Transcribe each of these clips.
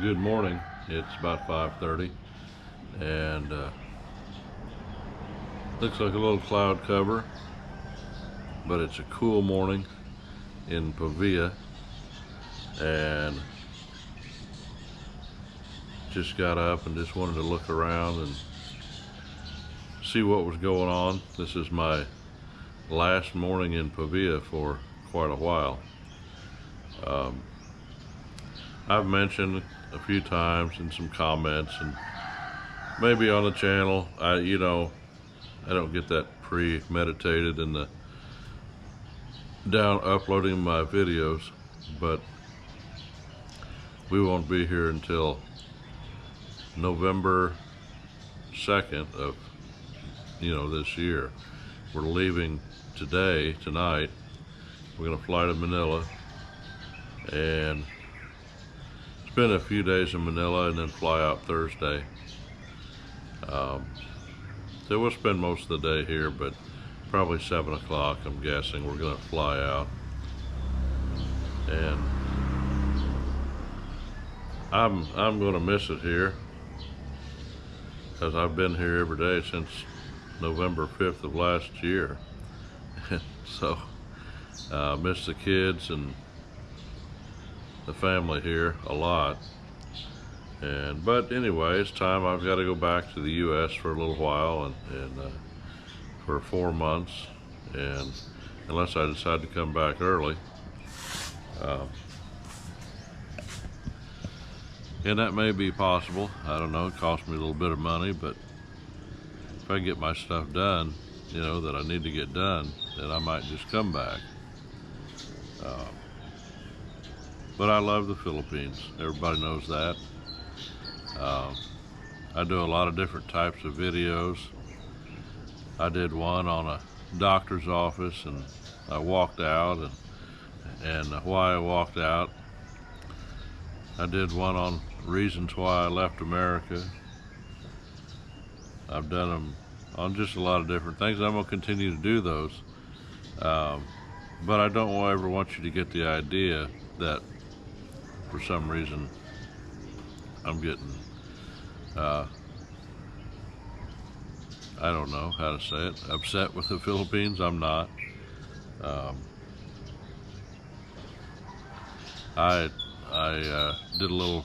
Good morning. It's about 5:30 and looks like a little cloud cover, but it's a cool morning in Pavia, and just got up and just wanted to look around and see what was going on. This is my last morning in Pavia for quite a while. I've mentioned a few times in some comments and maybe on the channel, I don't get that premeditated in the uploading my videos, but we won't be here until November 2nd of this year. We're leaving tonight. We're gonna fly to Manila and spend a few days in Manila and then fly out Thursday. So we'll spend most of the day here, but probably 7 o'clock, I'm guessing, we're gonna fly out. And I'm gonna miss it here, because I've been here every day since November 5th of last year. So miss the kids and the family here a lot. But anyway, it's time. I've got to go back to the U.S. for a little while and for 4 months, and unless I decide to come back early, and that may be possible. I don't know. It costs me a little bit of money, but if I get my stuff done, that I need to get done, then I might just come back. But I love the Philippines. Everybody knows that. I do a lot of different types of videos. I did one on a doctor's office, and I walked out, and why I walked out. I did one on reasons why I left America. I've done them on just a lot of different things. I'm going to continue to do those. But I don't ever want you to get the idea that for some reason I'm getting, I don't know how to say it, upset with the Philippines. I'm not. I did a little,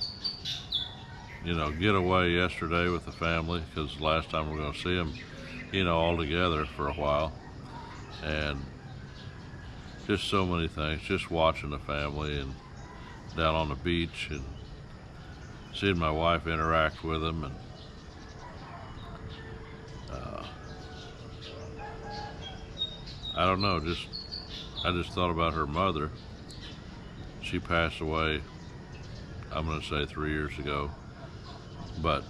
getaway yesterday with the family, because last time we're going to see them, all together for a while, and just so many things. Just watching the family and down on the beach and seeing my wife interact with them, and I don't know. I just thought about her mother. She passed away, I'm going to say 3 years ago, but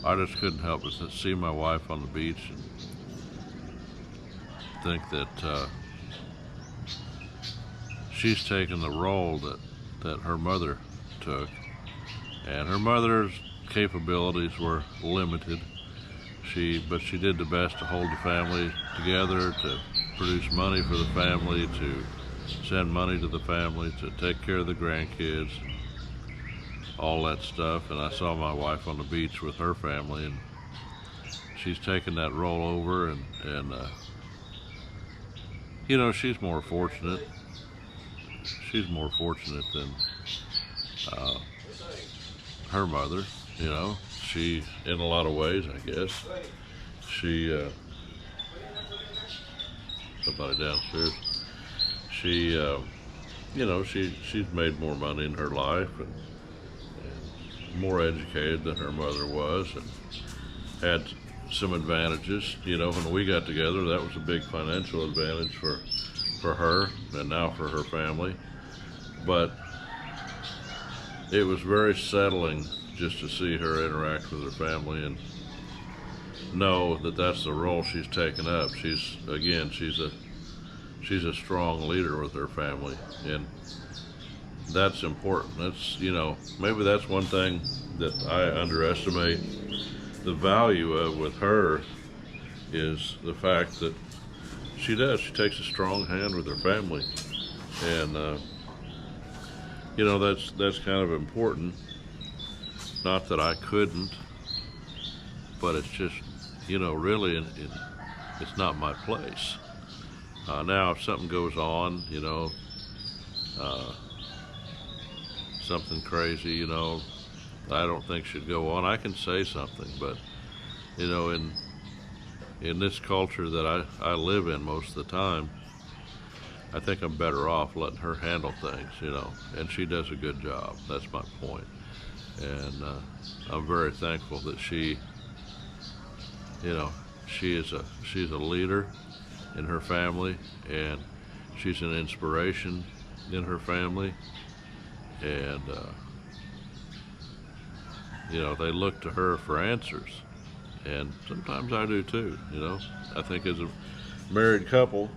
I just couldn't help but see my wife on the beach and think that she's taken the role that her mother took, and her mother's capabilities were limited. But she did the best to hold the family together, to produce money for the family, to send money to the family, to take care of the grandkids, all that stuff. And I saw my wife on the beach with her family, and she's taken that role over, and she's more fortunate. She's more fortunate than her mother. She, in a lot of ways, I guess, somebody downstairs, she's made more money in her life, and more educated than her mother was, and had some advantages. When we got together, that was a big financial advantage for her, and now for her family. But it was very settling just to see her interact with her family and know that that's the role she's taken up. She's a strong leader with her family, and that's important. That's, maybe that's one thing that I underestimate the value of with her, is the fact that she takes a strong hand with her family, and you know, that's kind of important. Not that I couldn't, but it's just, you know, really, it's not my place. Now, if something goes on, you know, uh, something crazy, you know, I don't think should go on, I can say something. But, you know, in this culture that I live in most of the time, I think I'm better off letting her handle things, you know, and she does a good job. That's my point. And I'm very thankful that she, you know, she's a leader in her family, and she's an inspiration in her family, and you know, they look to her for answers, and sometimes I do too. You know, I think as a married couple,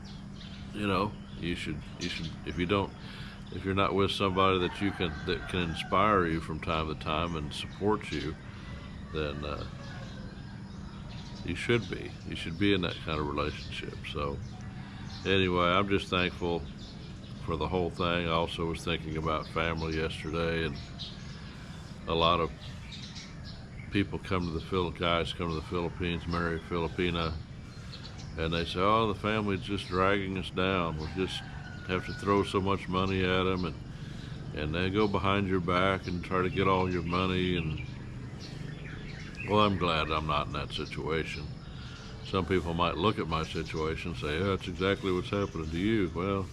you know, you should if you're not with somebody that can inspire you from time to time and support you, then you should be in that kind of relationship. So anyway, I'm just thankful for the whole thing. I also was thinking about family yesterday, and a lot of people guys come to the Philippines, marry a Filipina, and they say, oh, the family's just dragging us down. We just have to throw so much money at them, and they go behind your back and try to get all your money. And well, I'm glad I'm not in that situation. Some people might look at my situation and say, oh, that's exactly what's happening to you. Well,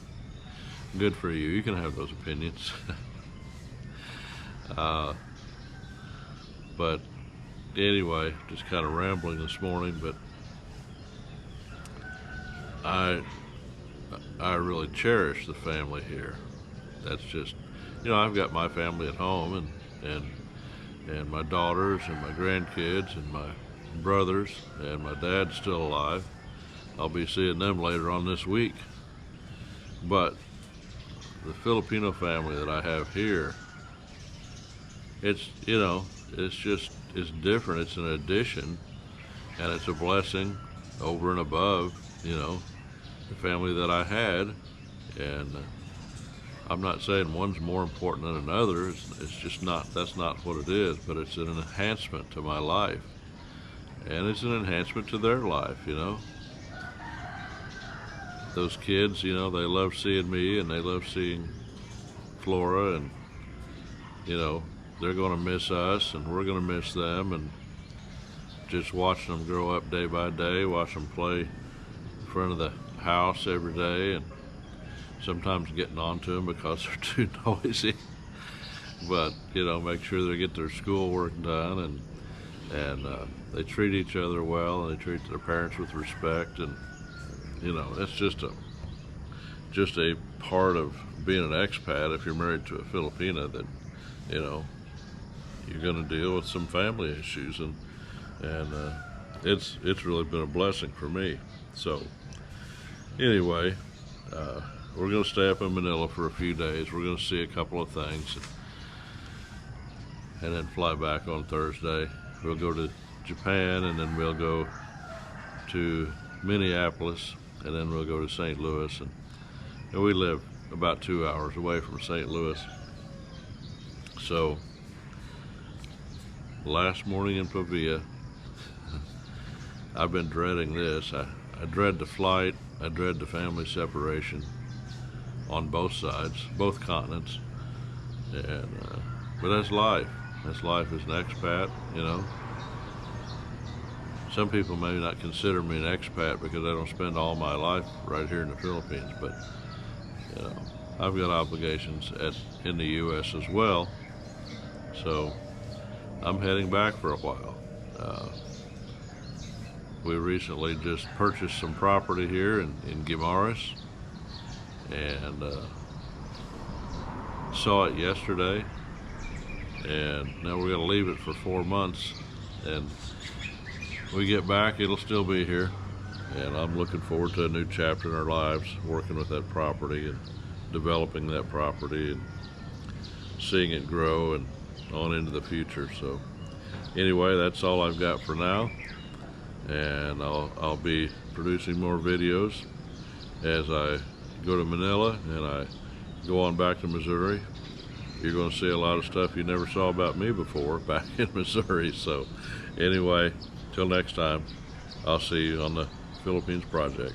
good for you. You can have those opinions. But anyway, just kind of rambling this morning, but I really cherish the family here. That's just, you know, I've got my family at home, and my daughters and my grandkids and my brothers, and my dad's still alive. I'll be seeing them later on this week. But the Filipino family that I have here, it's, you know, it's different. It's an addition, and it's a blessing over and above, you know, the family that I had. And I'm not saying one's more important than another. It's just not, that's not what it is, but it's an enhancement to my life. And it's an enhancement to their life, you know. Those kids, you know, they love seeing me, and they love seeing Flora, and, you know, they're going to miss us, and we're going to miss them, and just watching them grow up day by day, watch them play in front of the house every day, and sometimes getting onto them because they're too noisy. But, you know, make sure they get their schoolwork done, and they treat each other well, and they treat their parents with respect. And, you know, it's just a part of being an expat. If you're married to a Filipina, that, you know, you're going to deal with some family issues, and it's really been a blessing for me. So anyway, we're going to stay up in Manila for a few days. We're going to see a couple of things, and then fly back on Thursday. We'll go to Japan, and then we'll go to Minneapolis, and then we'll go to St. Louis. And we live about 2 hours away from St. Louis. So last morning in Pavia, I've been dreading this. I dread the flight. I dread the family separation on both sides, both continents. And but that's life. That's life as an expat, you know. Some people may not consider me an expat because I don't spend all my life right here in the Philippines, but, you know, I've got obligations in the U.S. as well. So I'm heading back for a while. We recently just purchased some property here in Guimaras, and saw it yesterday, and now we're going to leave it for 4 months, and when we get back, it'll still be here, and I'm looking forward to a new chapter in our lives, working with that property and developing that property and seeing it grow and on into the future. So anyway, that's all I've got for now, and I'll be producing more videos as I go to Manila and I go on back to Missouri, you're going to see a lot of stuff you never saw about me before back in Missouri. So anyway, till next time, I'll see you on the Philippines project.